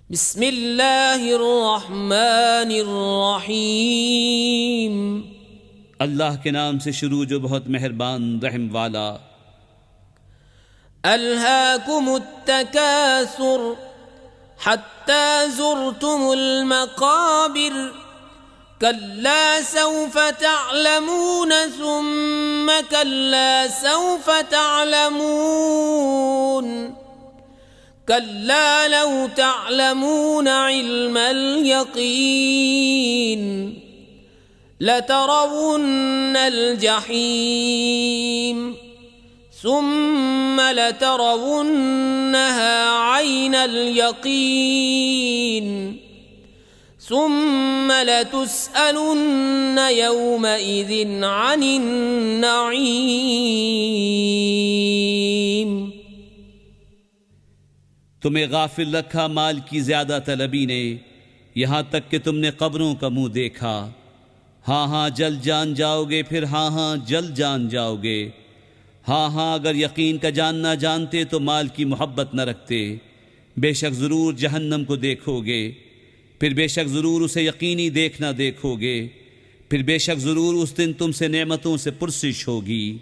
बिस्मिल्लाहिर्रहमानिर्रहीम। अल्लाह के नाम से शुरू जो बहुत मेहरबान रहम वाला। अल्हाकुमुत्तकासुर हत्ता ज़ुरतुमुल मक़ाबिर कल्ला सौफ तअलमून सुम्मा कल्ला सौफ तअलमून कल्ला लौ तअलमून इल्मल यक़ीन लतरवुन्नल जहीम सुम्मा लतरवुन्नहा ऐनल यक़ीन सुम्मा लतुस्अलुन्न यौमइज़िन अनिन नईम। तुम्हें गाफिल रखा माल की ज्यादा तलबी ने, यहाँ तक कि तुमने कब्रों का मुंह देखा। हाँ हाँ जल्द जान जाओगे, फिर हाँ हाँ जल्द जान जाओगे। हाँ हाँ अगर यकीन का जानना जानते तो माल की मोहब्बत न रखते। बेशक ज़रूर जहन्नम को देखोगे, फिर बेशक ज़रूर उसे यकीनी देखना देखोगे, फिर बेशक ज़रूर उस दिन तुमसे नेमतों से पुरसिश होगी।